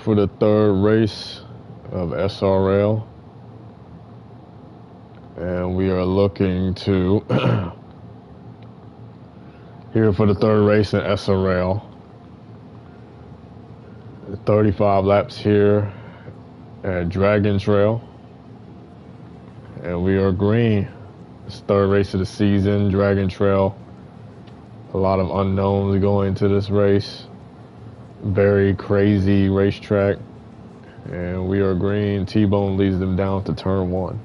for the third race of SRL, and we are looking to here for the third race in SRL. 35 laps here at Dragon Trail, and we are green. It's the third race of the season, Dragon Trail. A lot of unknowns going into this race. Very crazy racetrack, and we are green. T-Bone leads them down to turn 1.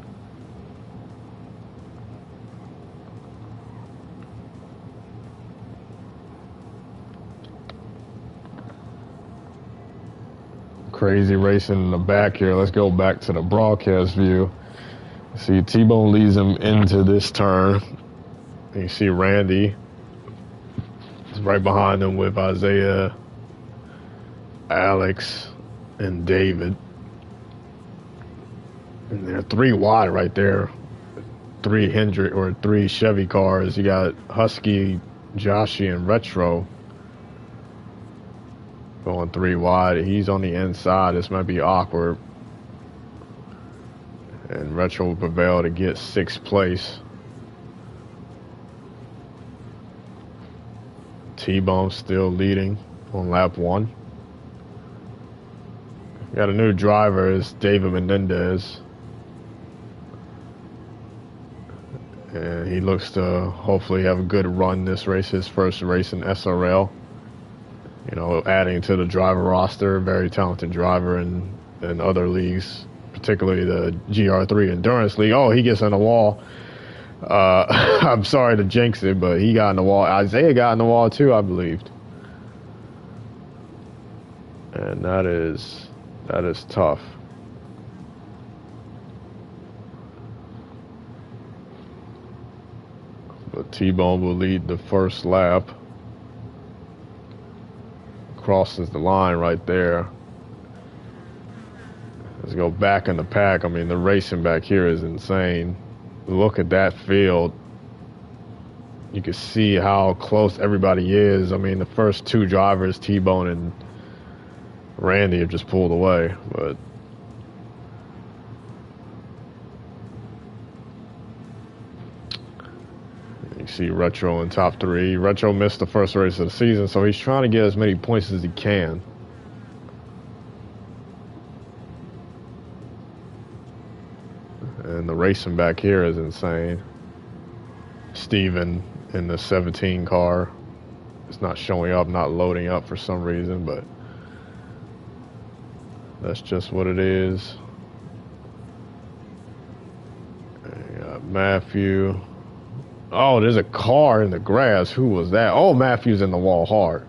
Crazy racing in the back here. Let's go back to the broadcast view. See, T-Bone leads him into this turn. You see Randy is right behind him with Isaiah, Alex, and David. And they're 3 wide right there. 3 Chevy cars. You got Husky, Joshy, and Retro going 3 wide. He's on the inside. This might be awkward. And Retro will prevail to get 6th place. T-Bone still leading on lap 1. Got a new driver, is David Menendez. And he looks to hopefully have a good run this race, his first race in SRL. You know, adding to the driver roster, very talented driver in other leagues, particularly the GR3 Endurance League. Oh, he gets on the wall. I'm sorry to jinx it, but he got in the wall. Isaiah got in the wall too, I believed. And that is tough. But T-Bone will lead the first lap. Crosses the line right there. Let's go back in the pack. I mean, the racing back here is insane. Look at that field. You can see how close everybody is. I mean, the first 2 drivers, T-Bone and Randy, have just pulled away. But you see Retro in top 3. Retro missed the first race of the season, so he's trying to get as many points as he can. And the racing back here is insane. Steven in the 17 car is not showing up, not loading up for some reason, but that's just what it is. And you got Matthew. Oh, there's a car in the grass. Who was that? Oh, Matthew's in the wall hard.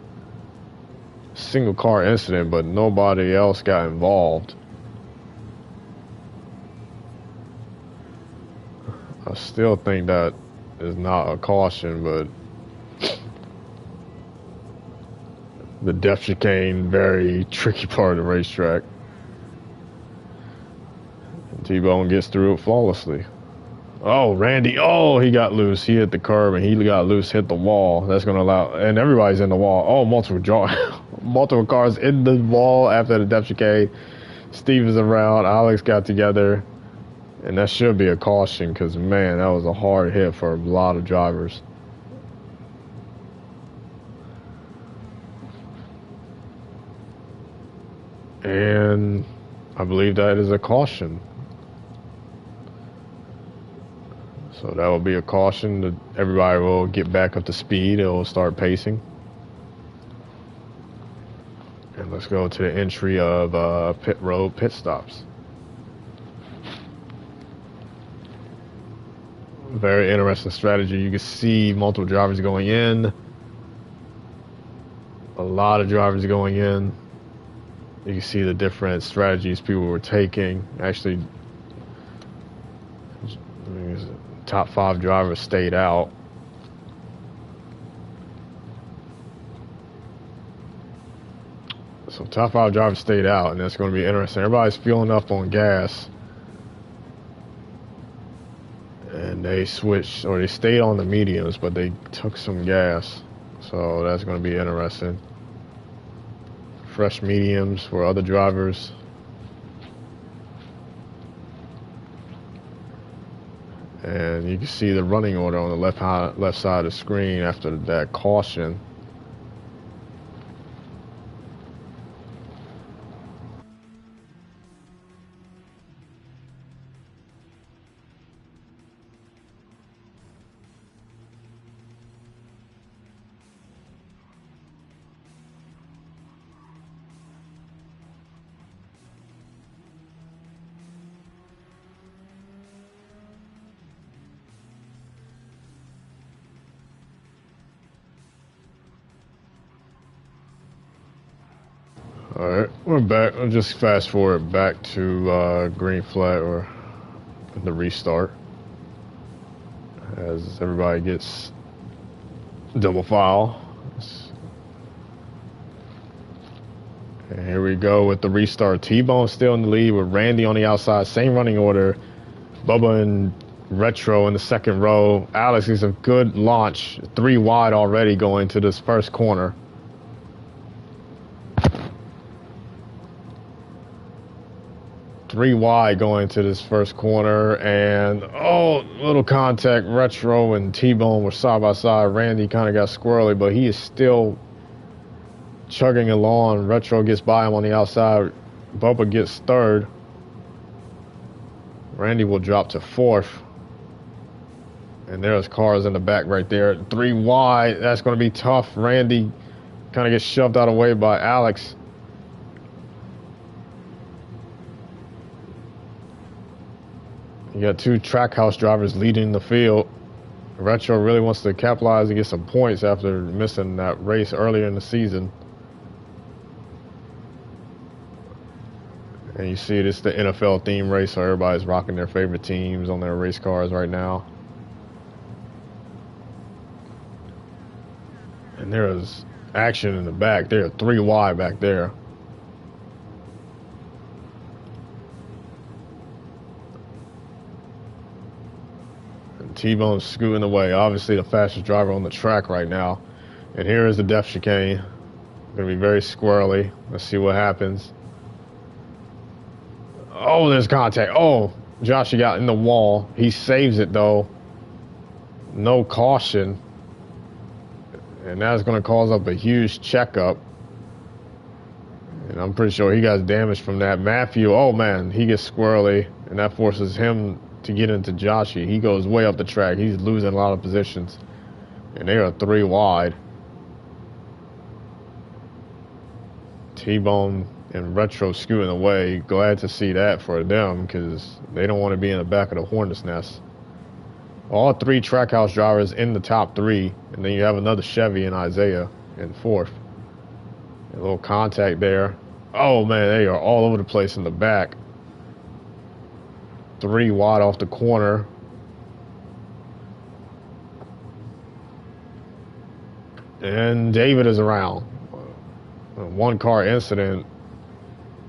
Single car incident, but nobody else got involved. I still think that is not a caution, but the depth chicane, very tricky part of the racetrack. T-Bone gets through it flawlessly. Oh, Randy. Oh, he got loose. He hit the curb and he got loose, hit the wall. That's going to allow, and everybody's in the wall. Oh, multiple cars in the wall after the depth chicane. Steve is around. Alex got together. And that should be a caution because, man, that was a hard hit for a lot of drivers. And I believe that is a caution. So that will be a caution. That everybody will get back up to speed. It will start pacing. And let's go to the entry of pit road pit stops. Very interesting strategy. You can see multiple drivers going in. A lot of drivers going in. You can see the different strategies people were taking. Actually, top 5 drivers stayed out. So top 5 drivers stayed out, and that's going to be interesting. Everybody's fueling up on gas. And they switched, or they stayed on the mediums, but they took some gas. So that's going to be interesting fresh mediums for other drivers. And you can see the running order on the left side of the screen after that caution. All right, we're back. I'll just fast forward back to green flag or the restart as everybody gets double file. And here we go with the restart. T-Bone still in the lead with Randy on the outside. Same running order. Bubba and Retro in the second row. Alex is a good launch. 3 wide already going to this first corner. Three wide going to this first corner, and little contact. Retro and T-Bone were side by side. Randy kind of got squirrely, but he is still chugging along. Retro gets by him on the outside. Bubba gets third. Randy will drop to fourth. And there's cars in the back right there. 3 wide. That's going to be tough. Randy kind of gets shoved out of the way by Alex. You got 2 Trackhouse drivers leading the field. Retro really wants to capitalize and get some points after missing that race earlier in the season. And you see this is the NFL theme race, so everybody's rocking their favorite teams on their race cars right now. And there is action in the back. There are 3 wide back there. T-Bone's scooting away. Obviously the fastest driver on the track right now. And here is the depth chicane. Going to be very squirrely. Let's see what happens. Oh, there's contact. Oh, Josh got in the wall. He saves it though. No caution. And that's going to cause up a huge checkup. And I'm pretty sure he got damage from that. Matthew, oh man, he gets squirrely. And that forces him to get into Joshy. He goes way up the track. He's losing a lot of positions. And they are 3 wide. T-Bone and Retro scooting away. Glad to see that for them because they don't want to be in the back of the hornet's nest. All 3 Trackhouse drivers in the top 3. And then you have another Chevy and Isaiah in 4th. A little contact there. Oh man, they are all over the place in the back. 3 wide off the corner. And David is around. A 1-car incident.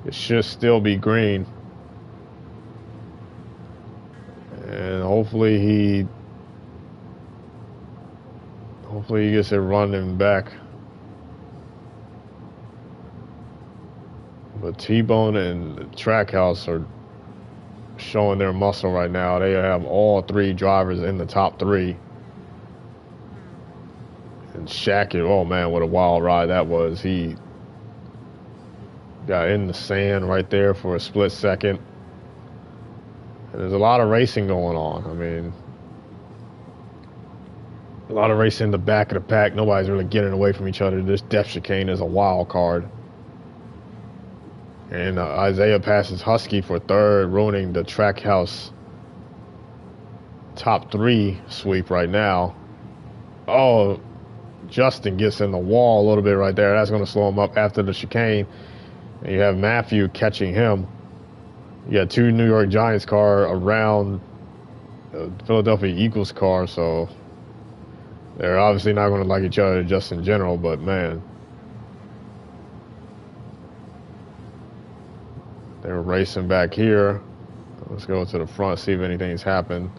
It should still be green. And hopefully he gets it running back. But T-Bone and Trackhouse are showing their muscle right now. They have all 3 drivers in the top 3. And Shaq, oh man, what a wild ride that was. He got in the sand right there for a split second. And there's a lot of racing going on. I mean, a lot of racing in the back of the pack. Nobody's really getting away from each other. This depth chicane is a wild card. And Isaiah passes Husky for 3rd, ruining the Trackhouse top 3 sweep right now. Oh, Justin gets in the wall a little bit right there. That's going to slow him up after the chicane. And you have Matthew catching him. You got 2 New York Giants car around Philadelphia Eagles car, so they're obviously not going to like each other just in general, but man. They're racing back here. Let's go to the front, see if anything's happened.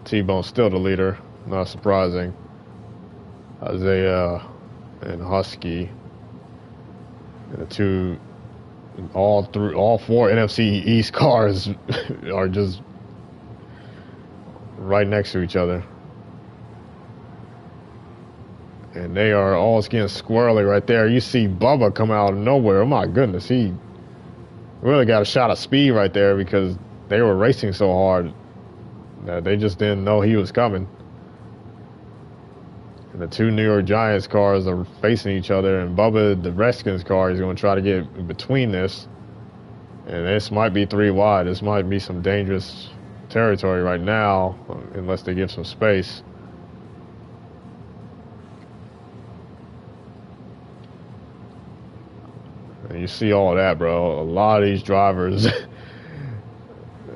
T-Bone's still the leader. Not surprising. Isaiah and Husky. And the 2 All four NFC East cars are just right next to each other. And they are all getting squirrely right there. You see Bubba come out of nowhere. Oh my goodness, he really got a shot of speed right there because they were racing so hard that they just didn't know he was coming. And the two New York Giants cars are facing each other, and Bubba, the Redskins car, is going to try to get in between this. And this might be 3 wide. This might be some dangerous territory right now, unless they give some space. And you see all of that, bro. A lot of these drivers,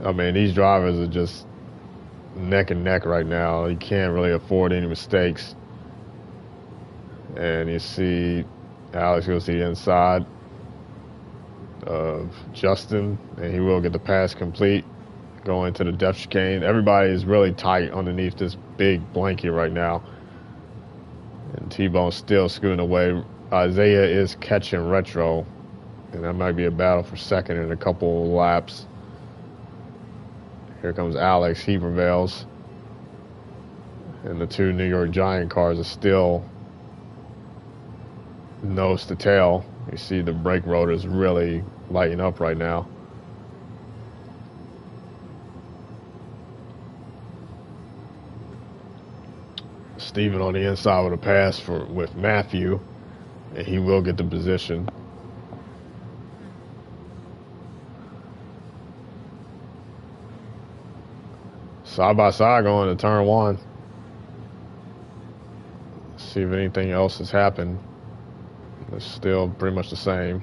I mean, these drivers are just neck and neck right now. You can't really afford any mistakes. And you see Alex goes to the inside of Justin, and he will get the pass complete going to the depth chicane. Everybody is really tight underneath this big blanket right now. And T-Bone's still scooting away. Isaiah is catching Retro, and that might be a battle for second in a couple of laps. Here comes Alex. He prevails. And the two New York Giant cars are still nose to tail. You see the brake rotors really lighting up right now. Steven on the inside with a pass with Matthew, and he will get the position. Side by side going to turn one. See if anything else has happened. It's still pretty much the same.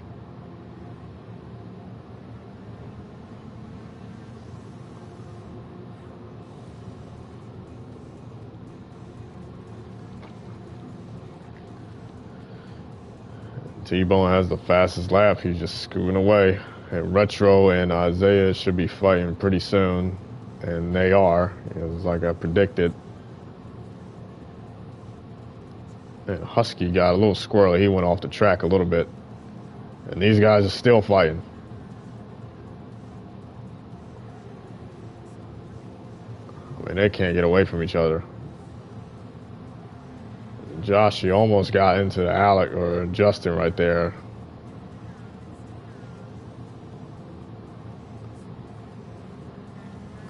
T-Bone has the fastest lap. He's just scooting away. And Retro and Isaiah should be fighting pretty soon. And they are. It was like I predicted. And Husky got a little squirrely. He went off the track a little bit. And these guys are still fighting. I mean, they can't get away from each other. Josh, he almost got into Alec or Justin right there.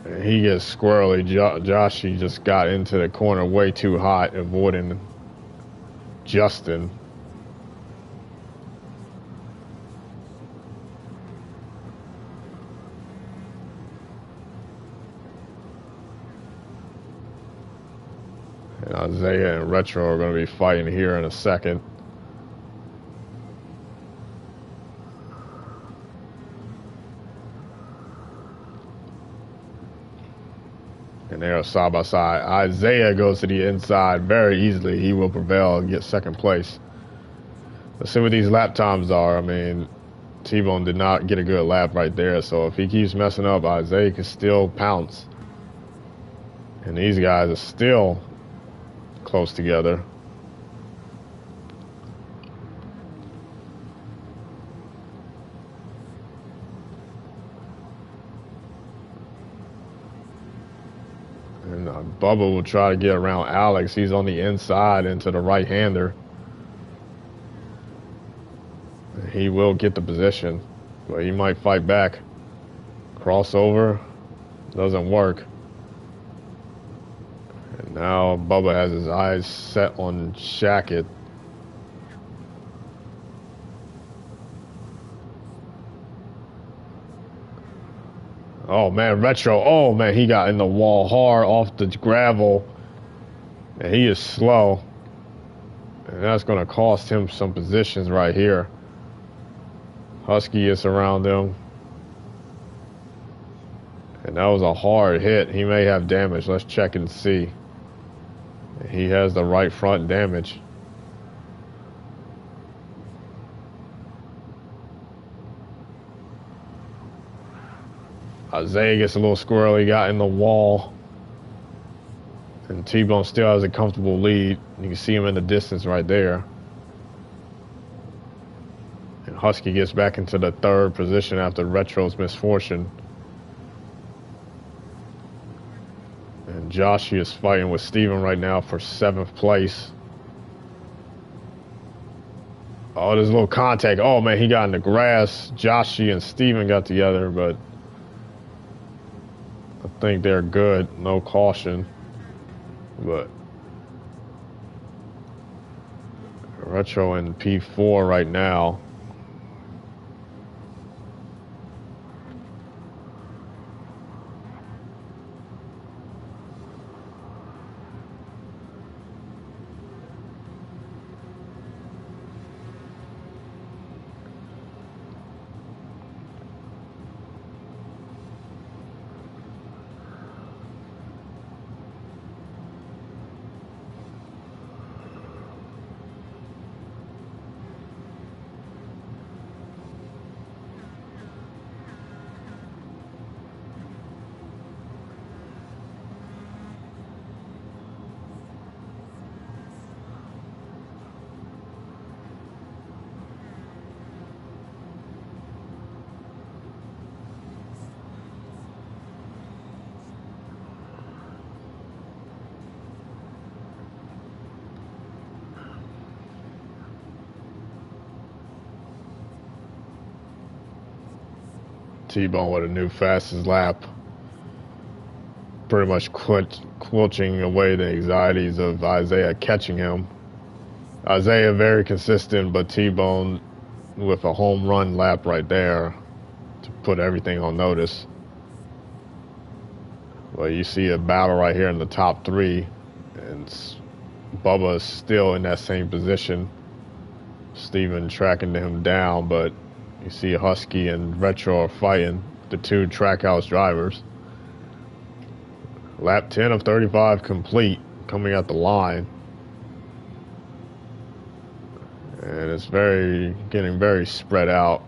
And he gets squirrely. Josh, he just got into the corner way too hot, avoiding Justin. And Isaiah and Retro are going to be fighting here in a second. And they are side by side. Isaiah goes to the inside very easily. He will prevail and get second place. Let's see what these lap times are. I mean, T-Bone did not get a good lap right there. So if he keeps messing up, Isaiah can still pounce. And these guys are still close together. And Bubba will try to get around Alex. He's on the inside into the right-hander. He will get the position, but he might fight back. Crossover doesn't work. And now Bubba has his eyes set on Shackett. Oh man, Retro. Oh man, he got in the wall hard off the gravel. And he is slow. And that's going to cost him some positions right here. Husky is around him. And that was a hard hit. He may have damage. Let's check and see. He has the right front damage. Isaiah gets a little squirrely, got in the wall. And T-Bone still has a comfortable lead. You can see him in the distance right there. And Husky gets back into the third position after Retro's misfortune. And Joshi is fighting with Steven right now for 7th place. Oh, there's a little contact. Oh, man, he got in the grass. Joshi and Steven got together, but I think they're good. No caution. But Retro in P4 right now. T-Bone with a new fastest lap. Pretty much quenching away the anxieties of Isaiah catching him. Isaiah very consistent, but T-Bone with a home run lap right there to put everything on notice. Well, you see a battle right here in the top 3, and Bubba is still in that same position. Steven tracking him down, but you see Husky and Retro are fighting, the 2 Trackhouse drivers. Lap 10 of 35 complete, coming at the line. And it's getting very spread out.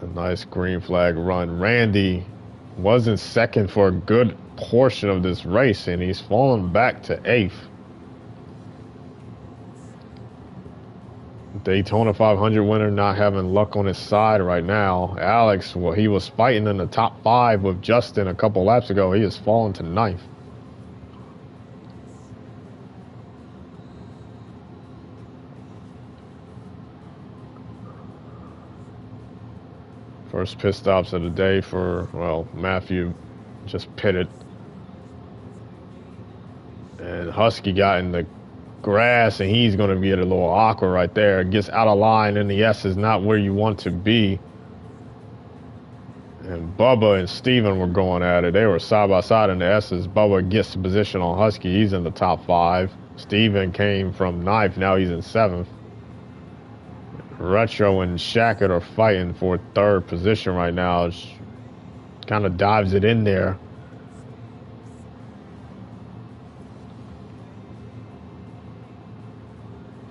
A nice green flag run. Randy was in second for a good portion of this race, and he's fallen back to 8th. Daytona 500 winner not having luck on his side right now. Alex, well, he was fighting in the top 5 with Justin a couple laps ago. He has fallen to 9th. First pit stops of the day for, well, Matthew just pitted. And Husky got in the grass, and he's going to get a little awkward right there. Gets out of line, and the S is not where you want to be. And Bubba and Steven were going at it. They were side by side in the S's. Bubba gets the position on Husky. He's in the top 5. Steven came from 9th. Now he's in 7th. Retro and Shackett are fighting for 3rd position right now. Kind of dives it in there.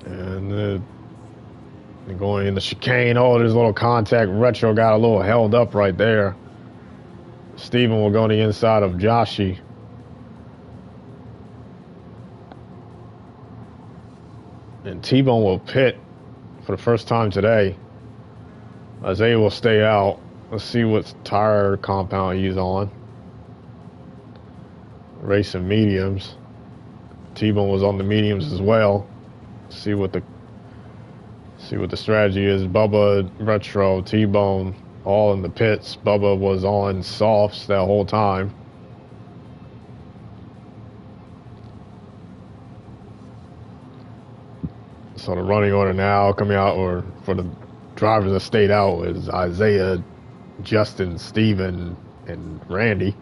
And going in the chicane. Oh, there's a little contact. Retro got a little held up right there. Steven will go on the inside of Joshi. And T-Bone will pit for the first time today. Isaiah will stay out. Let's see what tire compound he's on. Racing mediums. T-Bone was on the mediums as well. See what the strategy is. Bubba, Retro, T-Bone, all in the pits. Bubba was on softs that whole time. So the running order now coming out, or for the drivers that stayed out, is Isaiah, Justin, Steven, and Randy,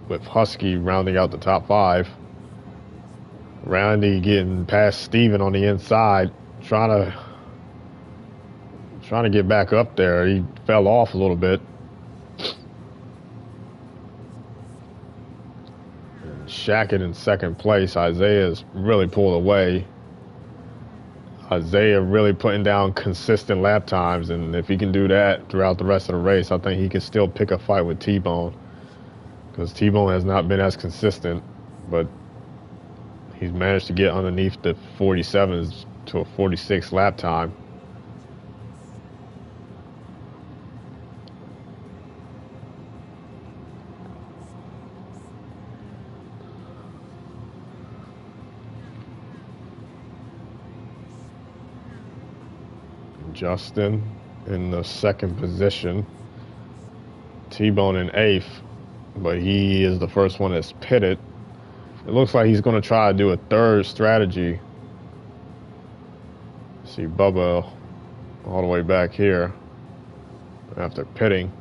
with Husky rounding out the top 5. Randy getting past Steven on the inside, trying to get back up there. He fell off a little bit. And Shackett in 2nd place. Isaiah's really pulled away. Isaiah really putting down consistent lap times, and if he can do that throughout the rest of the race, I think he can still pick a fight with T-Bone, because T-Bone has not been as consistent, but he's managed to get underneath the 47s to a 46 lap time. Justin in the second position. T-Bone in eighth, but he is the first one that's pitted. It looks like he's going to try to do a third strategy. See Bubba all the way back here after pitting.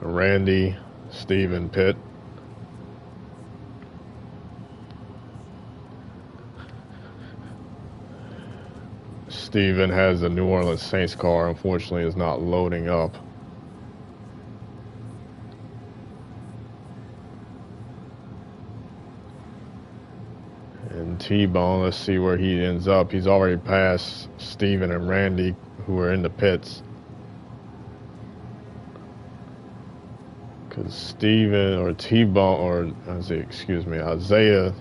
Randy, Steven pit. Steven has a New Orleans Saints car. Unfortunately, is not loading up. And T-Bone, let's see where he ends up. He's already passed Steven and Randy, who are in the pits. Because Steven or T-Bone, or excuse me, Isaiah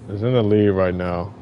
is in the lead right now.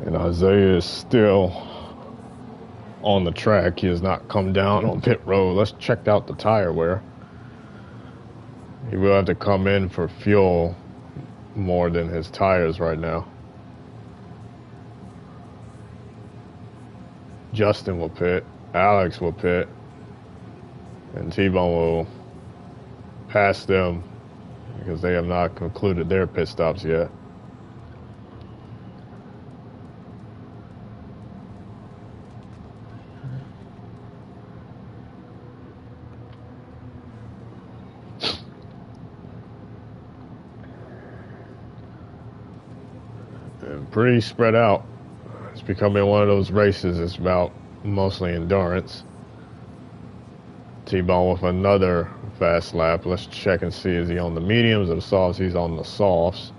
And Isaiah is still on the track. He has not come down on pit road. Let's check out the tire wear. He will have to come in for fuel more than his tires right now. Justin will pit. Alex will pit. And T-Bone will pass them because they have not concluded their pit stops yet. And pretty spread out. It's becoming one of those races. It's about mostly endurance. T-Bone with another fast lap. Let's check and see, is he on the mediums or the softs? He's on the softs.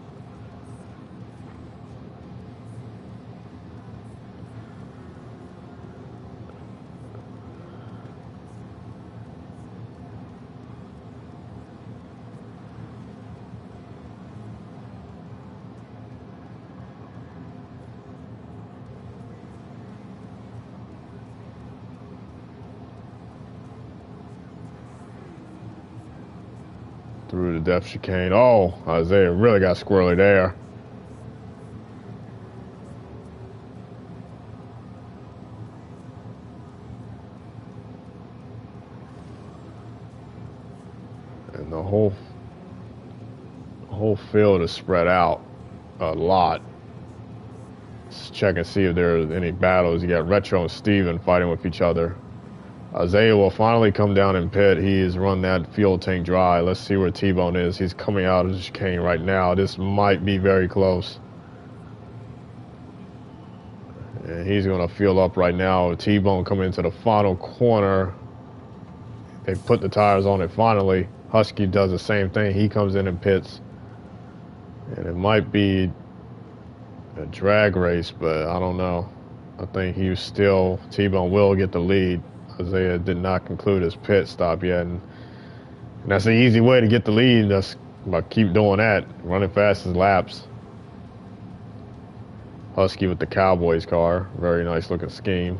Through the depth chicane. Oh, Isaiah really got squirrely there. And the whole field is spread out a lot. Let's check and see if there are any battles. You got Retro and Steven fighting with each other. Isaiah will finally come down in pit. He has run that fuel tank dry. Let's see where T-Bone is. He's coming out of the chicane right now. This might be very close. And he's going to fuel up right now. T-Bone coming into the final corner. They put the tires on it finally. Husky does the same thing. He comes in and pits. And it might be a drag race, but I don't know. I think T-Bone will get the lead. Isaiah did not conclude his pit stop yet. And that's an easy way to get the lead. That's about keep doing that. Running fast as laps. Husky with the Cowboys car. Very nice looking scheme.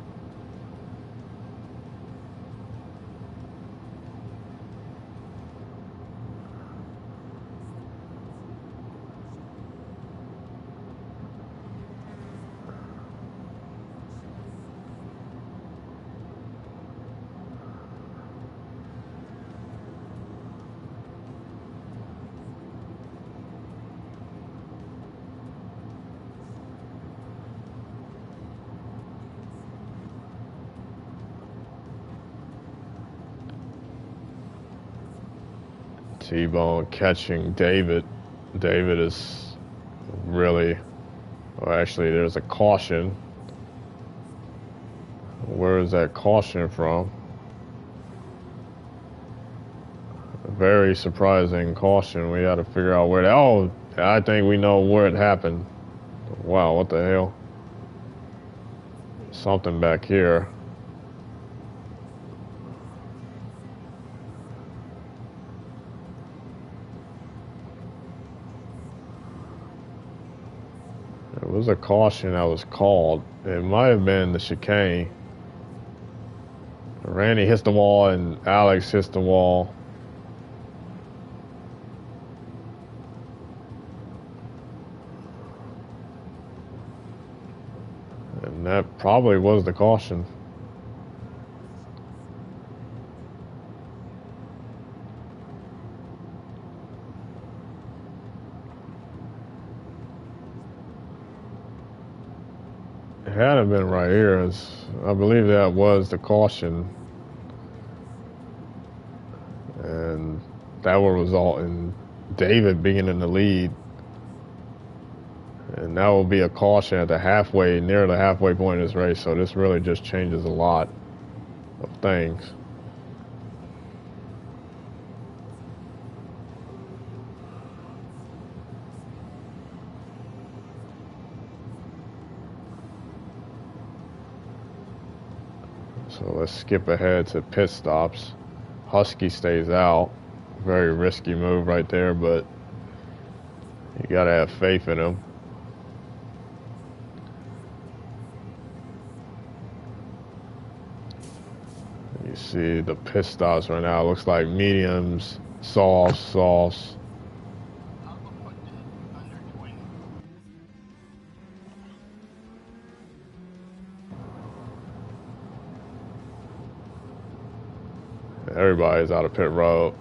T-Bone catching David. David is really, well, actually, there's a caution. Where is that caution from? Very surprising caution. We got to figure out where that. Oh, I think we know where it happened. Wow, what the hell? Something back here. There was a caution that was called. It might have been the chicane. Randy hits the wall and Alex hits the wall. And that probably was the caution. It had been right here. I believe that was the caution. And that will result in David being in the lead. And that will be a caution at the near the halfway point of this race. So this really just changes a lot of things. So let's skip ahead to pit stops. Husky stays out. Very risky move right there, but you gotta have faith in him. You see the pit stops right now. It looks like mediums, softs. Everybody's out of pit road.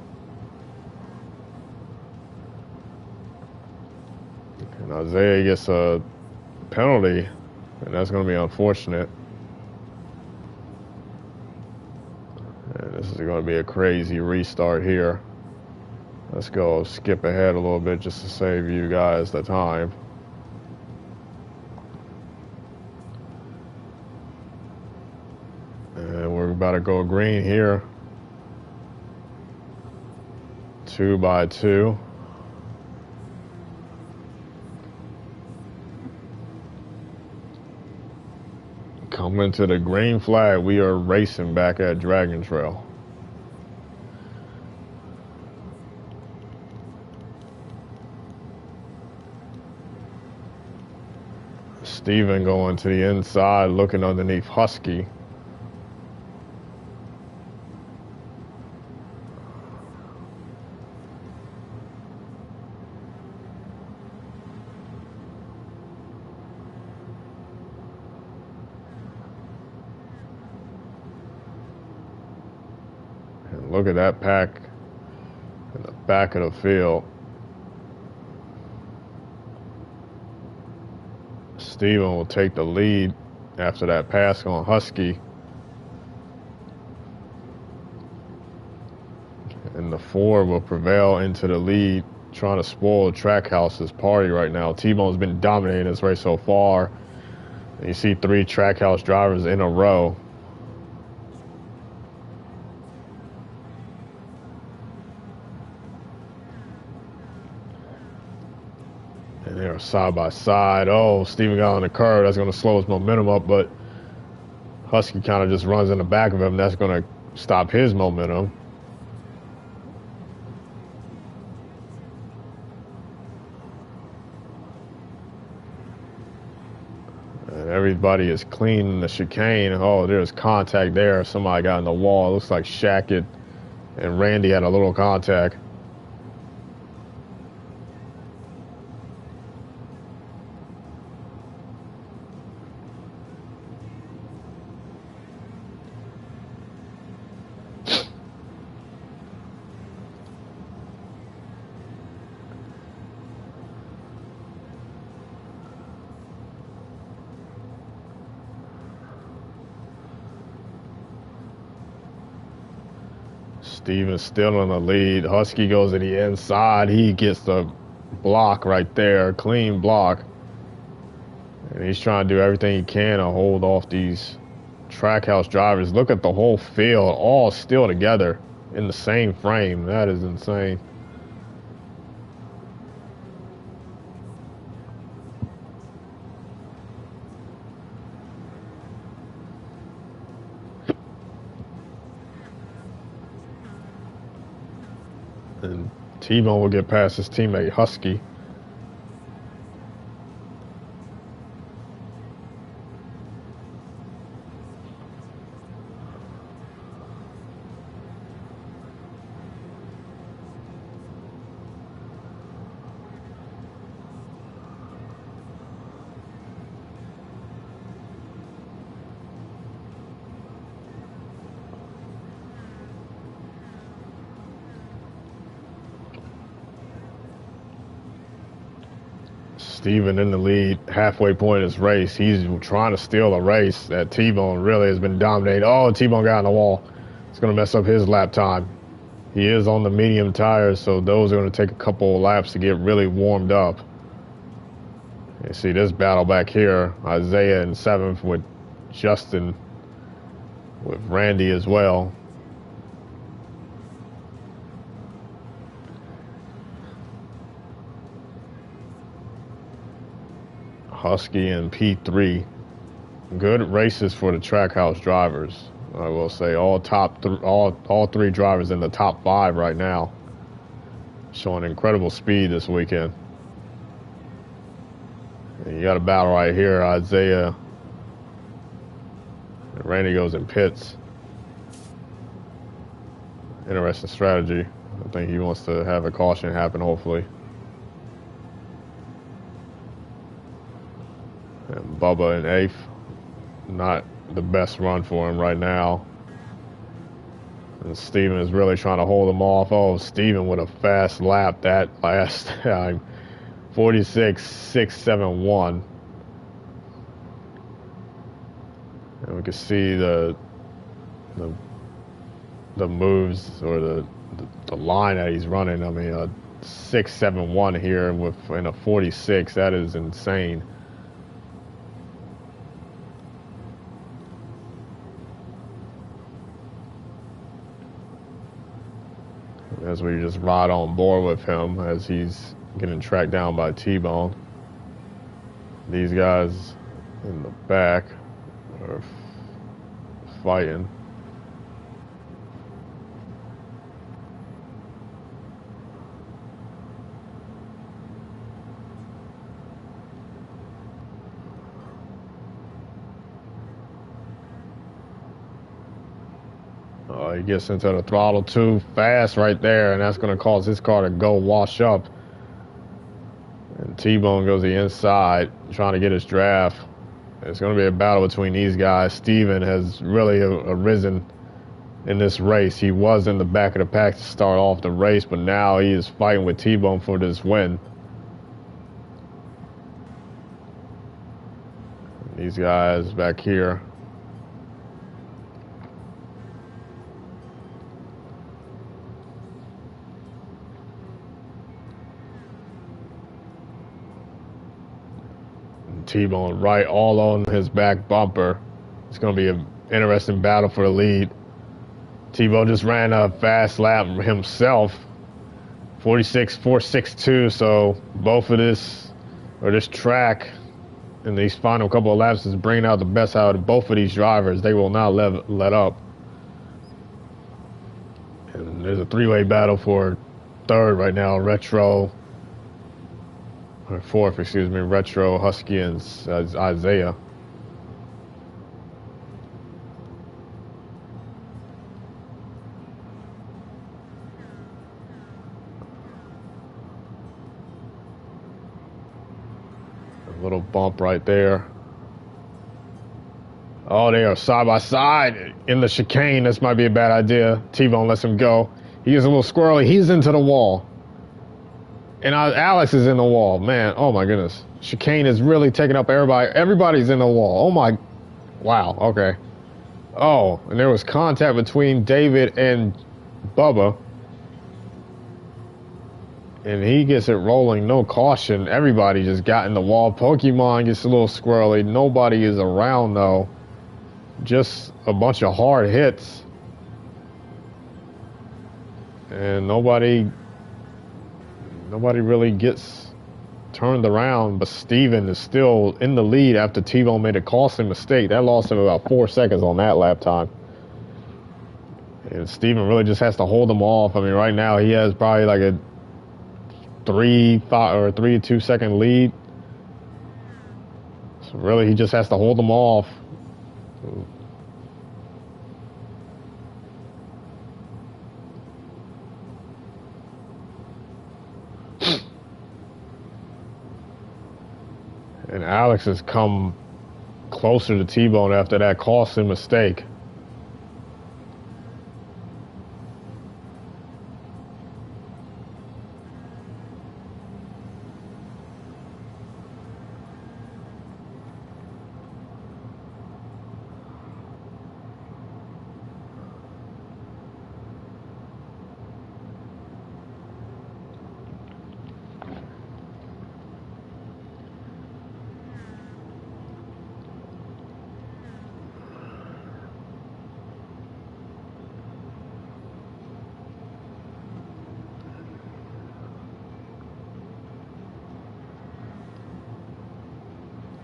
And Isaiah gets a penalty, and that's going to be unfortunate. And this is going to be a crazy restart here. Let's go skip ahead a little bit just to save you guys the time. And we're about to go green here. 2 by 2. Coming to the green flag, we are racing back at Dragon Trail. Steven going to the inside, looking underneath Husky. And look at that pack in the back of the field. Steven will take the lead after that pass on Husky. And the Ford will prevail into the lead, trying to spoil Trackhouse's party right now. T-Bone's been dominating this race so far. And you see 3 Trackhouse drivers in a row. And they're side by side. Oh, Steven got on the curve. That's going to slow his momentum up, but Husky kind of just runs in the back of him. That's going to stop his momentum. And everybody is cleaning the chicane. Oh, there's contact there. Somebody got in the wall. It looks like Shackett and Randy had a little contact. Steven's still in the lead. Husky goes to the inside. He gets the block right there, clean block. And he's trying to do everything he can to hold off these Trackhouse drivers. Look at the whole field, all still together in the same frame. That is insane. And T-Bone will get past his teammate Husky. Steven in the lead, halfway point of this race. He's trying to steal a race that T-Bone really has been dominating. Oh, T-Bone got on the wall. It's going to mess up his lap time. He is on the medium tires, so those are going to take a couple of laps to get really warmed up. You see this battle back here. Isaiah in 7th with Justin, with Randy as well. Husky and P3. Good races for the Trackhouse drivers. I will say all three drivers in the top 5 right now, showing incredible speed this weekend. And you got a battle right here, Isaiah. And Randy goes in pits. Interesting strategy. I think he wants to have a caution happen, hopefully. And Bubba in 8th. Not the best run for him right now. And Steven is really trying to hold him off. Oh, Steven with a fast lap that last time. 46.671. And we can see the moves or the line that he's running. I mean, a 6.71 here in a 46. That is insane. As we just ride on board with him as he's getting tracked down by T-Bone. These guys in the back are fighting. He gets into the throttle too fast right there, and that's going to cause his car to go wash up. And T-Bone goes the inside, trying to get his draft. It's going to be a battle between these guys. Steven has really arisen in this race. He was in the back of the pack to start off the race, but now he is fighting with T-Bone for this win. These guys back here. T-Bone right all on his back bumper. It's going to be an interesting battle for the lead. T-Bone just ran a fast lap himself. 46.462. So both of this track in these final couple of laps is bringing out the best out of both of these drivers. They will not let up. And there's a 3-way battle for 3rd right now. Or 4th, excuse me, Retro, Husky, and Isaiah. A little bump right there. Oh, they are side by side in the chicane. This might be a bad idea. T-Bone lets him go. He is a little squirrely. He's into the wall. And Alex is in the wall. Man, oh my goodness. Chicane is really taking up everybody. Everybody's in the wall. Oh my. Wow, okay. Oh, and there was contact between David and Bubba, and he gets it rolling, no caution. Everybody just got in the wall. Pokemon gets a little squirrely. Nobody is around though. Just a bunch of hard hits. And nobody really gets turned around, but Steven is still in the lead after T-Bone made a costly mistake. That lost him about 4 seconds on that lap time. And Steven really just has to hold him off. I mean, right now he has probably like a 3 to 2 second lead. So really he just has to hold him off. And Alex has come closer to T-Bone after that costly mistake.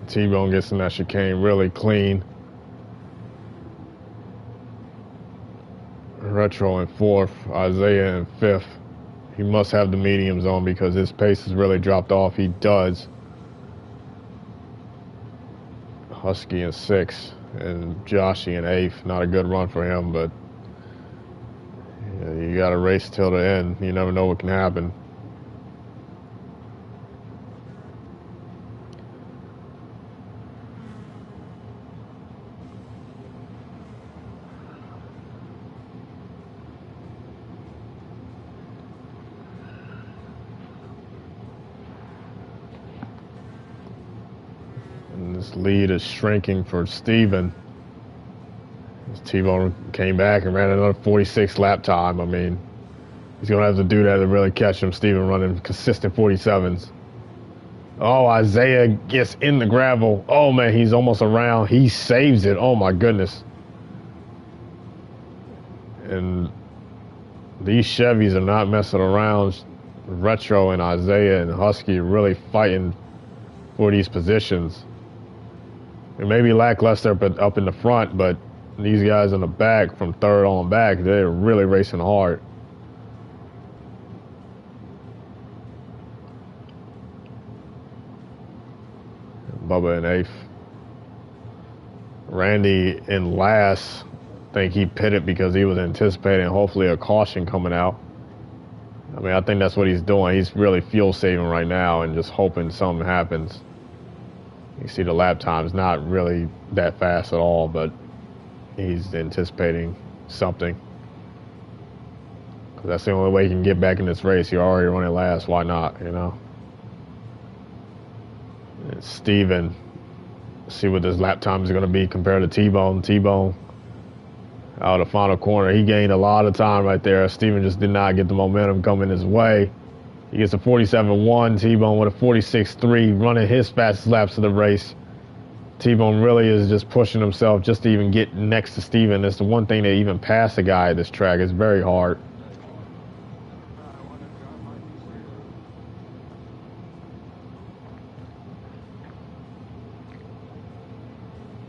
T-Bone gets in that chicane really clean. Retro in 4th, Isaiah in 5th. He must have the mediums on because his pace has really dropped off. He does. Husky in 6th and Joshy in 8th. Not a good run for him, but you got to race till the end. You never know what can happen. And this lead is shrinking for Steven. T-Bone came back and ran another 46 lap time. I mean, he's going to have to do that to really catch him. Steven running consistent 47s. Oh, Isaiah gets in the gravel. Oh, man, he's almost around. He saves it. Oh, my goodness. And these Chevys are not messing around. Retro and Isaiah and Husky are really fighting for these positions. It may be lackluster up in the front, but these guys in the back, from 3rd on back, they're really racing hard. Bubba in 8th. Randy in last. I think he pitted because he was anticipating hopefully a caution coming out. I mean, I think that's what he's doing. He's really fuel saving right now and just hoping something happens. You see the lap time's not really that fast at all, but he's anticipating something. Because that's the only way he can get back in this race. You're already running last. Why not, you know? And Steven, see what this lap time is going to be compared to T-Bone. T-Bone out of the final corner. He gained a lot of time right there. Steven just did not get the momentum coming his way. He gets a 47.1. T-Bone with a 46.3, running his fastest laps of the race. T-Bone really is just pushing himself just to even get next to Steven. That's the one thing to even pass a guy at this track. It's very hard.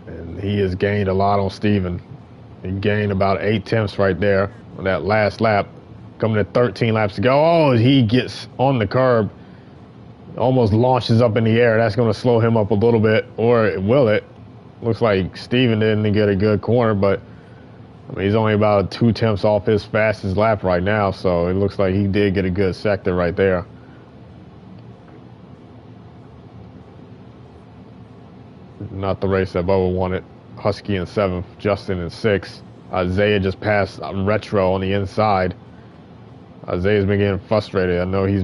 And he has gained a lot on Steven. He gained about 8 tenths right there on that last lap. Coming to 13 laps to go. Oh, he gets on the curb. Almost launches up in the air. That's going to slow him up a little bit. Or will it? Looks like Steven didn't get a good corner, but I mean, he's only about 2 tenths off his fastest lap right now, so it looks like he did get a good sector right there. Not the race that Bubba wanted. Husky in 7th, Justin in 6th. Isaiah just passed Retro on the inside. Isaiah's been getting frustrated. I know he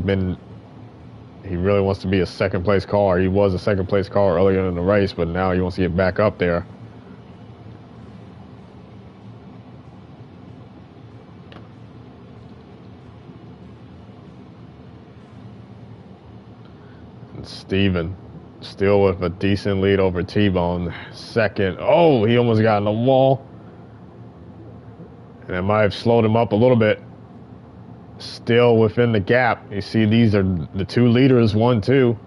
really wants to be a 2nd place car. He was a 2nd place car earlier in the race, but now he wants to get back up there. Steven still with a decent lead over T-Bone. Second. Oh, he almost got in the wall. And it might have slowed him up a little bit. Still within the gap. You see, these are the two leaders, 1-2.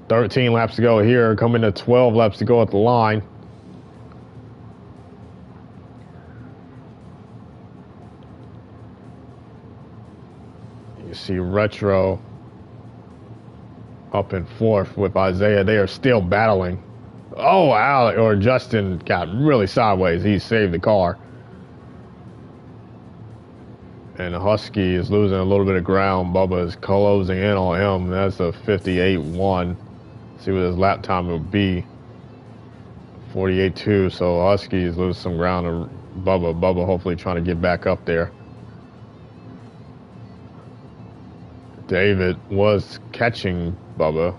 13 laps to go here, coming to 12 laps to go at the line. You see Retro up in fourth with Isaiah. They are still battling. Oh, Alex, or Justin got really sideways. He saved the car. And Husky is losing a little bit of ground. Bubba is closing in on him. That's a 58.1. See what his lap time would be. 48.2. So Husky is losing some ground to Bubba. Bubba hopefully trying to get back up there. David was catching Bubba.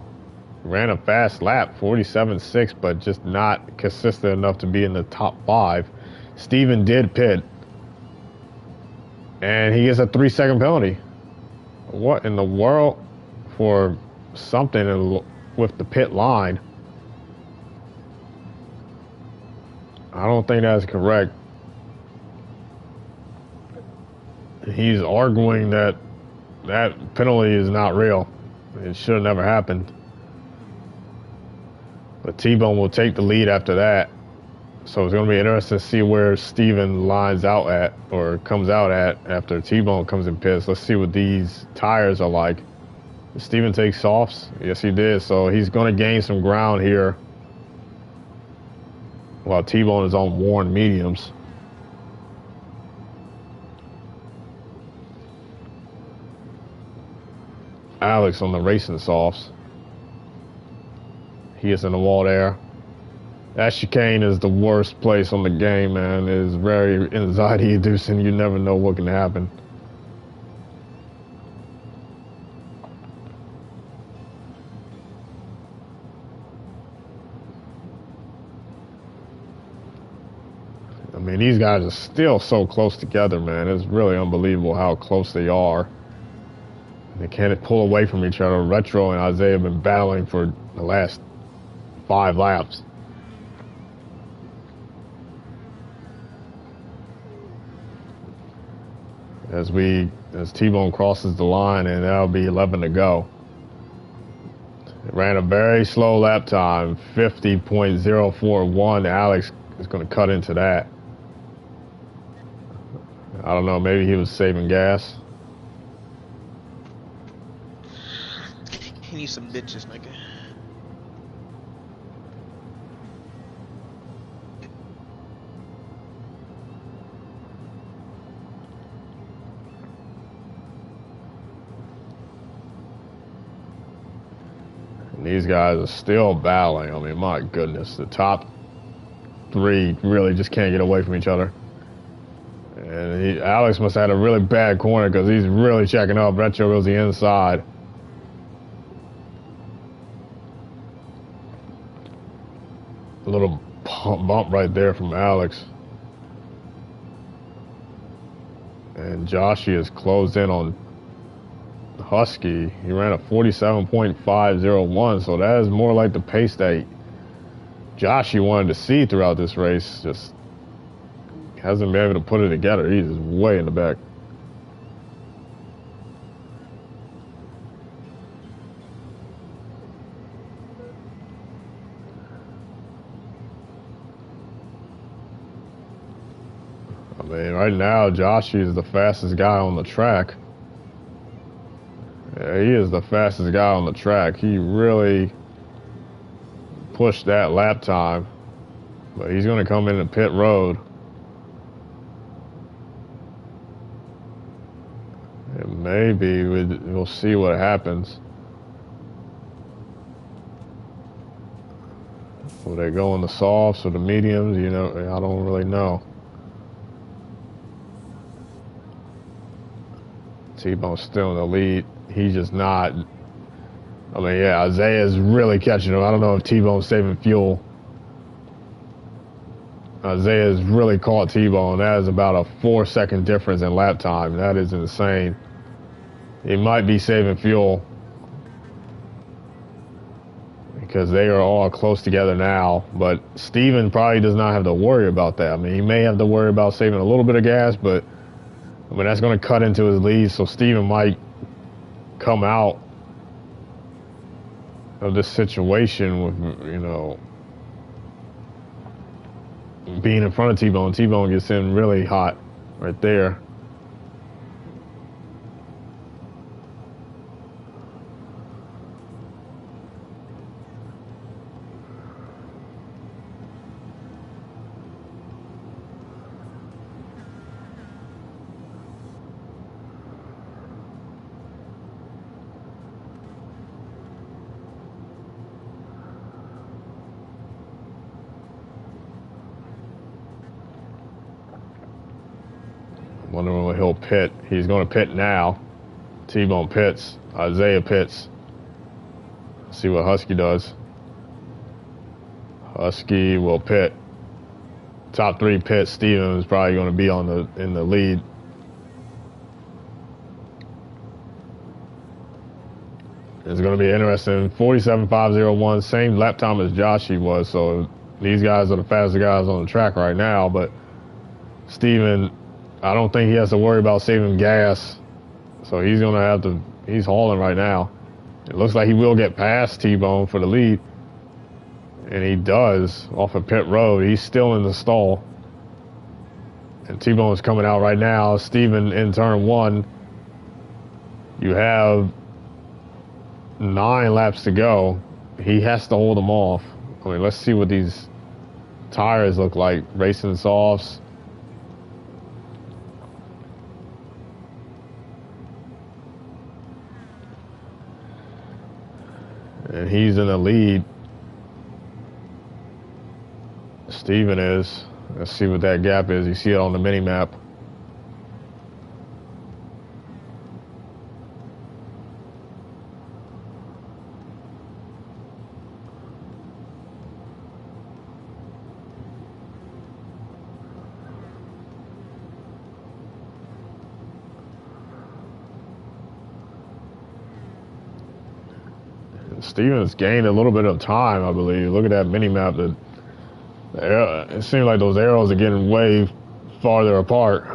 Ran a fast lap, 47.6, but just not consistent enough to be in the top 5. Steven did pit. And he gets a 3-second penalty. What in the world? For something with the pit line. I don't think that's correct. He's arguing that that penalty is not real. It should have never happened. But T-Bone will take the lead after that. So it's going to be interesting to see where Steven lines out at, or comes out at, after T-Bone comes in pits. Let's see what these tires are like. Did Steven take softs? Yes, he did. So he's going to gain some ground here while T-Bone is on worn mediums. Alex on the racing softs. He is in the wall there. That chicane is the worst place on the game, man. It is very anxiety-inducing. You never know what can happen. I mean, these guys are still so close together, man. It's really unbelievable how close they are. They can't pull away from each other. Retro and Isaiah have been battling for the last 5 laps. As T-Bone crosses the line, and that'll be 11 to go. It ran a very slow lap time, 50.041. Alex is going to cut into that. I don't know, maybe he was saving gas. He needs some bitches, nigga. These guys are still battling. I mean, my goodness. The top 3 really just can't get away from each other. And Alex must have had a really bad corner because he's really checking up. Retro goes the inside. A little bump right there from Alex. And Joshie is closed in on Husky. He ran a 47.501, so that is more like the pace that Joshie wanted to see throughout this race. Just hasn't been able to put it together. He's just way in the back. I mean, right now, Joshie is the fastest guy on the track. Yeah, he is the fastest guy on the track. He really pushed that lap time. But he's going to come into pit road. And maybe we'll see what happens. Will they go on the softs or the mediums? You know, I don't really know. T-Bone's still in the lead. He's just not. I mean, yeah, Isaiah's really catching him. I don't know if T-Bone's saving fuel. Isaiah's really caught T-Bone. That is about a 4-second difference in lap time. That is insane. He might be saving fuel. because they are all close together now. But Steven probably does not have to worry about that. I mean, he may have to worry about saving a little bit of gas, but I mean, that's going to cut into his lead. So Steven might come out of this situation with, you know, being in front of T-Bone. T-Bone gets in really hot right there. Wondering when he'll pit. He's going to pit now. T-Bone pits. Isaiah pits. Let's see what Husky does. Husky will pit. Top 3 pits. Steven is probably going to be in the lead. It's going to be interesting. 47.501, same lap time as Joshy was. So these guys are the fastest guys on the track right now. But Steven, I don't think he has to worry about saving gas. So he's going to have to, he's hauling right now. It looks like he will get past T-Bone for the lead. And he does off of pit road. He's still in the stall. And T-Bone is coming out right now. Steven in turn 1. You have 9 laps to go. He has to hold them off. I mean, let's see what these tires look like. Racing softs. And he's in the lead. Steven is. Let's see what that gap is. You see it on the mini map. Steven's gained a little bit of time, I believe. Look at that mini map. It seems like those arrows are getting way farther apart.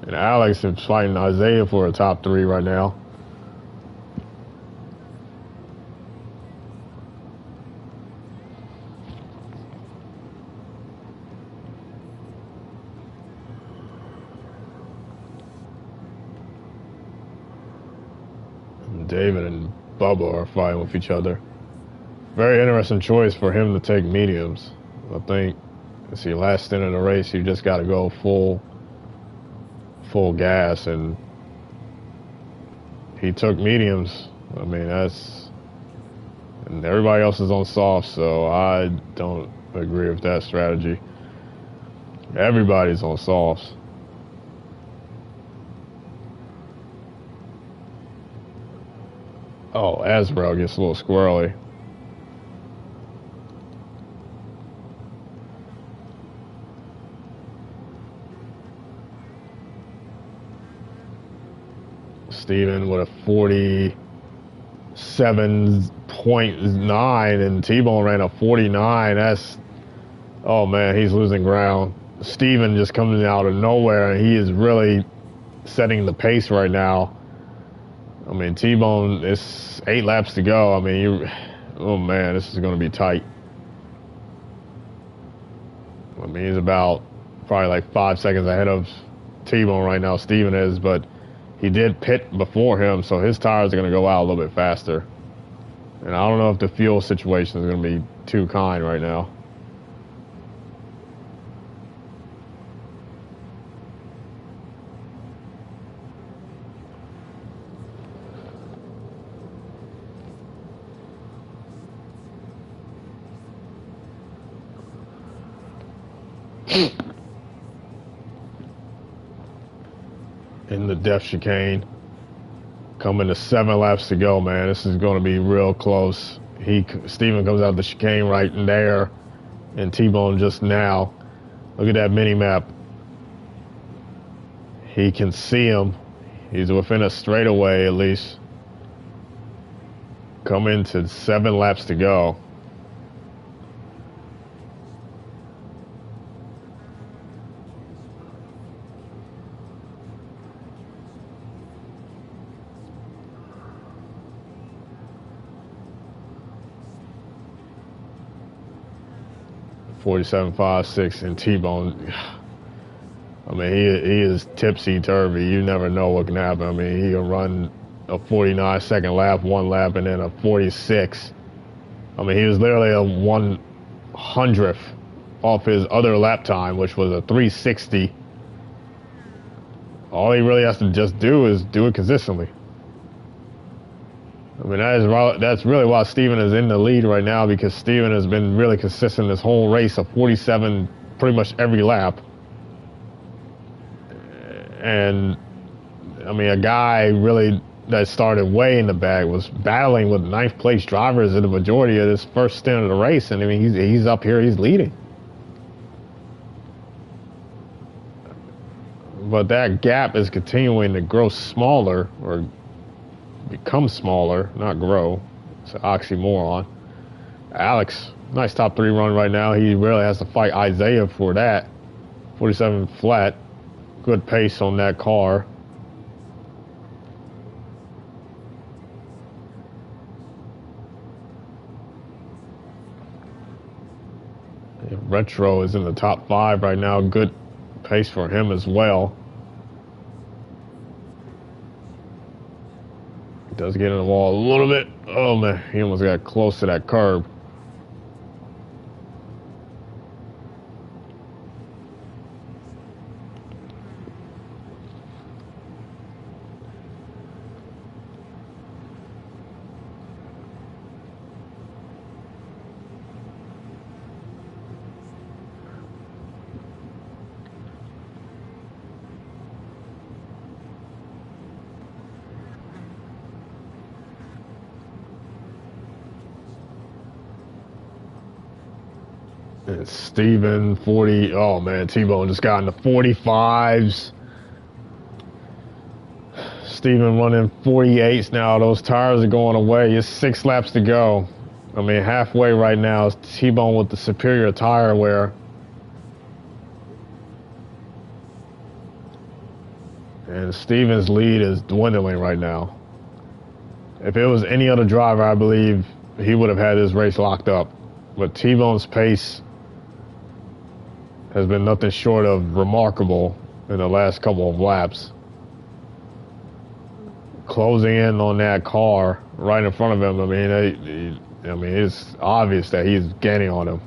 And Alex is fighting Isaiah for a top 3 right now. And David and Bubba are fighting with each other. Very interesting choice for him to take mediums. I think, let's see, last stint of the race, you just got to go full gas, and he took mediums. I mean, and everybody else is on soft, so I don't agree with that strategy. Everybody's on softs. Oh, SRL gets a little squirrely. Steven with a 47.9 and T-Bone ran a 49. That's, oh man, he's losing ground. Steven just coming out of nowhere, and he is really setting the pace right now. I mean, T-Bone, it's 8 laps to go. I mean, oh man, this is going to be tight. I mean, he's about probably like 5 seconds ahead of T-Bone right now, Steven is, but he did pit before him, so his tires are going to go out a little bit faster. And I don't know if the fuel situation is going to be too kind right now. In the depth chicane, coming to 7 laps to go, man. This is going to be real close. Steven comes out the chicane right in there, and T-Bone just now. Look at that mini map. He can see him. He's within a straightaway at least. Coming to 7 laps to go. 47.56, and T-Bone. I mean, he is tipsy-turvy. You never know what can happen. I mean, he can run a 49-second lap, one lap, and then a 46. I mean, he was literally a 100th off his other lap time, which was a 360. All he really has to just do is do it consistently. I mean, that's really why Steven is in the lead right now, because Steven has been really consistent this whole race of 47 pretty much every lap. And, I mean, a guy really that started way in the bag was battling with ninth place drivers in the majority of this first stint of the race. And, I mean, he's up here, he's leading. But that gap is continuing to grow smaller, or become smaller, not grow. It's an oxymoron. Alex, nice top 3 run right now. He really has to fight Isaiah for that. 47 flat. Good pace on that car. Retro is in the top 5 right now. Good pace for him as well. He does get in the wall a little bit. Oh man, he almost got close to that curb. And Steven, 40. Oh man, T-Bone just got into 45s. Steven running 48s now. Those tires are going away. It's 6 laps to go. I mean, halfway right now is T-Bone with the superior tire wear. And Steven's lead is dwindling right now. If it was any other driver, I believe he would have had his race locked up. But T-Bone's pace has been nothing short of remarkable in the last couple of laps. Closing in on that car right in front of him. I mean, it's obvious that he's gaining on him.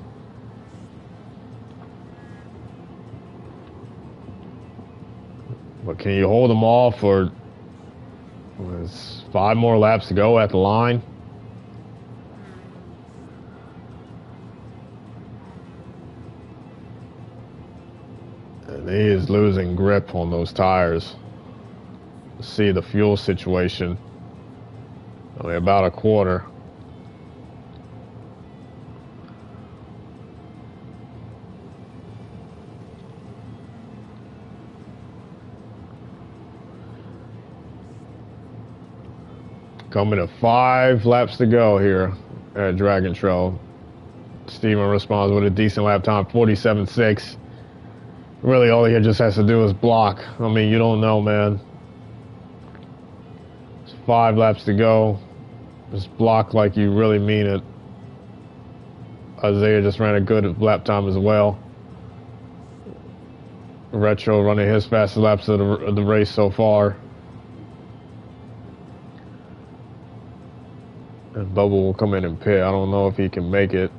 But can you hold him off for? There's 5 more laps to go at the line. And he is losing grip on those tires. See the fuel situation. Only about a quarter. Coming to 5 laps to go here at Dragon Trail. Steven responds with a decent lap time, 47.6. Really, all he just has to do is block. I mean, you don't know, man. It's 5 laps to go. Just block like you really mean it. Isaiah just ran a good lap time as well. Retro running his fastest laps of the race so far. And Bubba will come in and pit. I don't know if he can make it.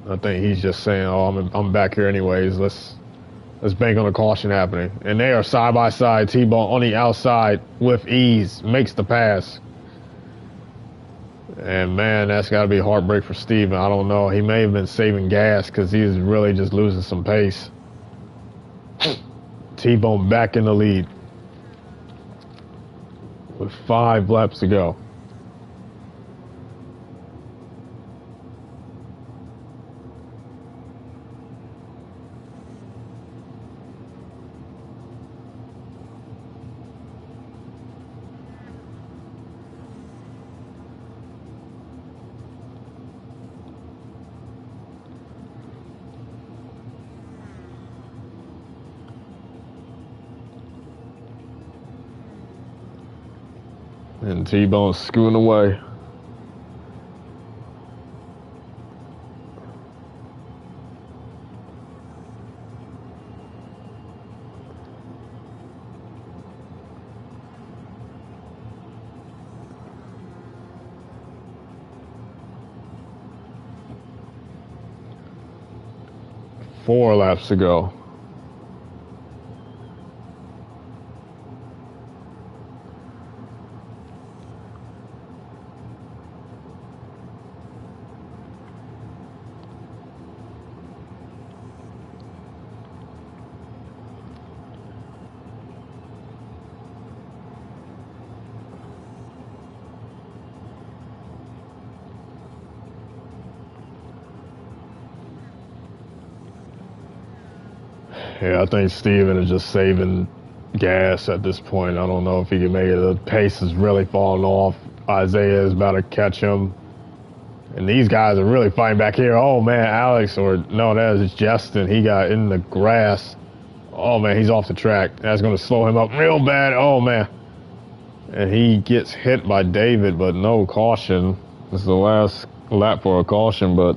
I think he's just saying, "Oh, I'm back here anyways. Let's bank on a caution happening." And they are side by side. T-Bone on the outside with ease makes the pass. And man, that's got to be a heartbreak for Steven. I don't know. He may have been saving gas because he's really just losing some pace. T-Bone back in the lead with 5 laps to go. And T-Bone's scooting away. 4 laps to go. Yeah, I think Steven is just saving gas at this point. I don't know if he can make it. The pace is really falling off. Isaiah is about to catch him. And these guys are really fighting back here. Oh, man, Alex, or no, that is Justin. He got in the grass. Oh, man, he's off the track. That's going to slow him up real bad. Oh, man. And he gets hit by David, but no caution. This is the last lap for a caution, but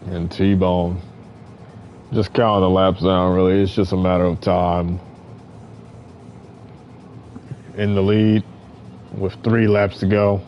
and T-Bone just counting the laps down, really. It's just a matter of time. In the lead with 3 laps to go.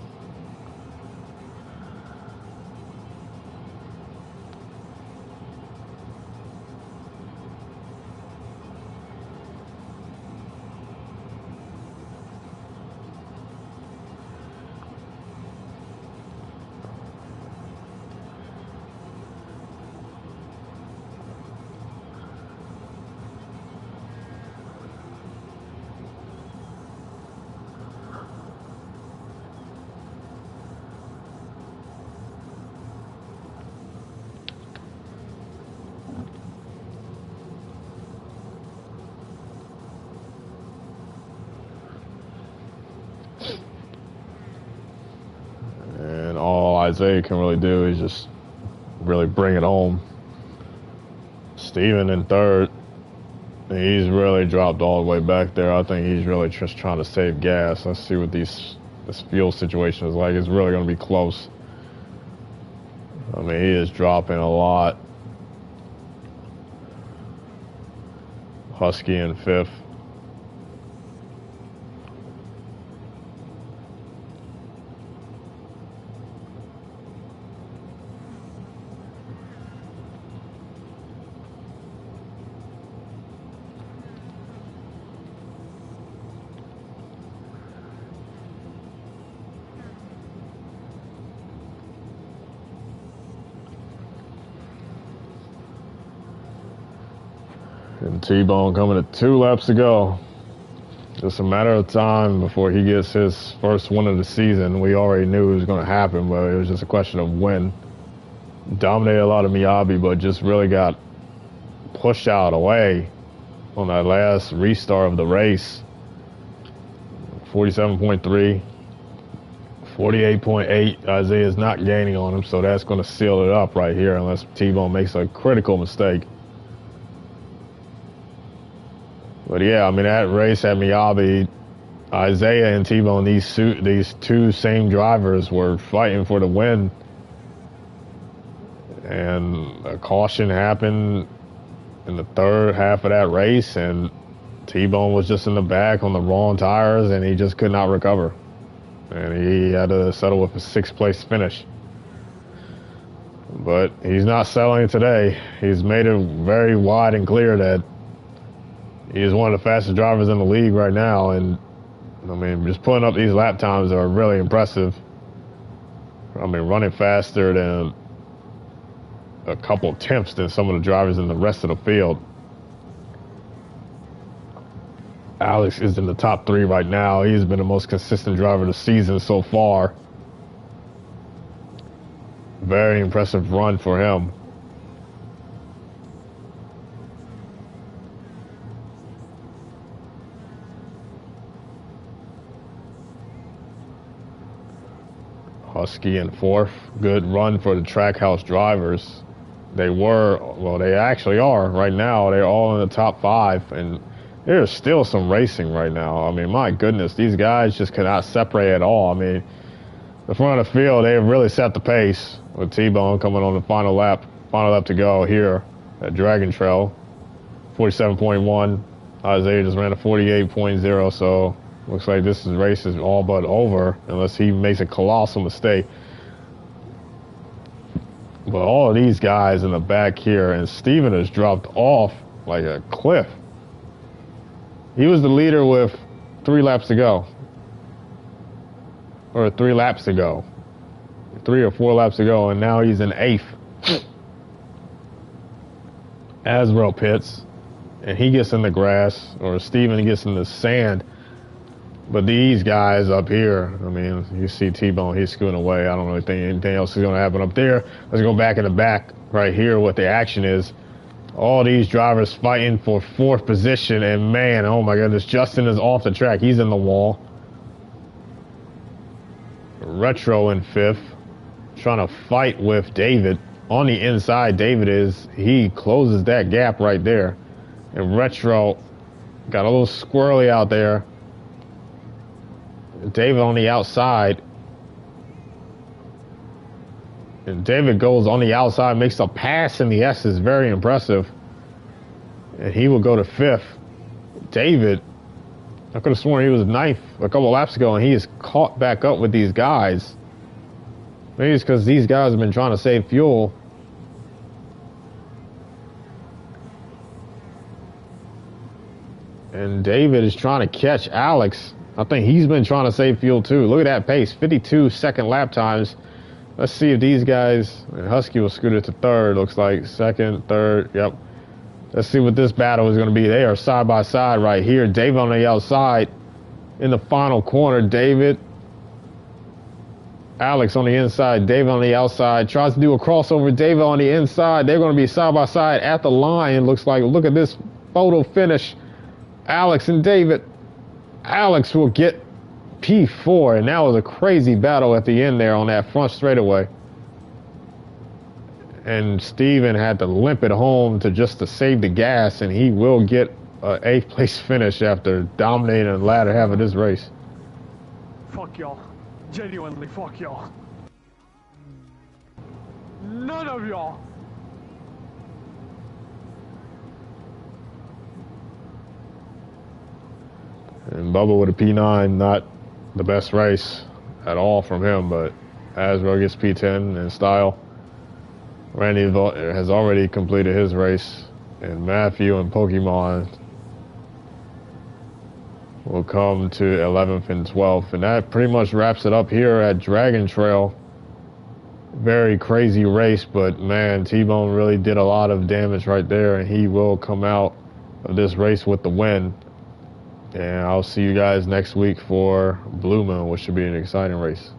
And all Isaiah can really do is just really bring it home. Steven in third. He's really dropped all the way back there. I think he's really just trying to save gas. Let's see what this fuel situation is like. It's really going to be close. I mean, he is dropping a lot. Husky in 5th. And T-Bone coming at 2 laps to go. Just a matter of time before he gets his first win of the season. We already knew it was going to happen, but it was just a question of when. Dominated a lot of Miyabi, but just really got pushed out away on that last restart of the race. 47.3, 48.8. Isaiah's not gaining on him, so that's going to seal it up right here unless T-Bone makes a critical mistake. But yeah, I mean, that race at Miyabi, Isaiah and T-Bone, these 2 same drivers were fighting for the win. And a caution happened in the third half of that race, and T-Bone was just in the back on the wrong tires, and he just could not recover. And he had to settle with a 6th place finish. But he's not settling today. He's made it very wide and clear that he is one of the fastest drivers in the league right now, and I mean, just putting up these lap times are really impressive. I mean, running faster than a couple of tenths than some of the drivers in the rest of the field. Alex is in the top 3 right now. He's been the most consistent driver of the season so far. Very impressive run for him. Husky in fourth. Good run for the Trackhouse drivers. They were, well, they actually are right now. They're all in the top 5, and there's still some racing right now. I mean, my goodness, these guys just cannot separate at all. I mean, the front of the field, they have really set the pace with T-Bone coming on the final lap to go here at Dragon Trail. 47.1. Isaiah just ran a 48.0, so looks like this race is all but over unless he makes a colossal mistake. But all of these guys in the back here, and Steven has dropped off like a cliff. He was the leader with 3 laps to go. Or 3 laps to go. 3 or 4 laps to go, and now he's in 8th. Asrel pits, and he gets in the grass, or Steven gets in the sand. But these guys up here, I mean, you see T-Bone, he's scooting away. I don't really think anything else is going to happen up there. Let's go back in the back right here, what the action is. All these drivers fighting for 4th position, and man, oh my goodness, Justin is off the track. He's in the wall. Retro in 5th, trying to fight with David. On the inside, David is, he closes that gap right there. And Retro got a little squirrely out there. David on the outside. And David goes on the outside, makes a pass in the S's, very impressive. And he will go to 5th. David, I could have sworn he was 9th a couple laps ago, and he is caught back up with these guys. Maybe it's because these guys have been trying to save fuel. And David is trying to catch Alex. I think he's been trying to save fuel too. Look at that pace, 52 second lap times. Let's see if these guys, and Husky will scoot it to 3rd, looks like 2nd, 3rd, yep. Let's see what this battle is going to be. They are side by side right here. David on the outside in the final corner. David, Alex on the inside, David on the outside. Tries to do a crossover, David on the inside. They're going to be side by side at the line. Looks like, look at this photo finish. Alex and David. Alex will get P4, and that was a crazy battle at the end there on that front straightaway. And Steven had to limp it home to save the gas, and he will get an 8th place finish after dominating the latter half of this race. Fuck y'all. Genuinely, fuck y'all. None of y'all. And Bubba with a P9, not the best race at all from him, but Asrel gets P10 in style. Randy has already completed his race, and Matthew and Pokemon will come to 11th and 12th. And that pretty much wraps it up here at Dragon Trail. Very crazy race, but man, T-Bone really did a lot of damage right there, and he will come out of this race with the win. And I'll see you guys next week for Blue Moon, which should be an exciting race.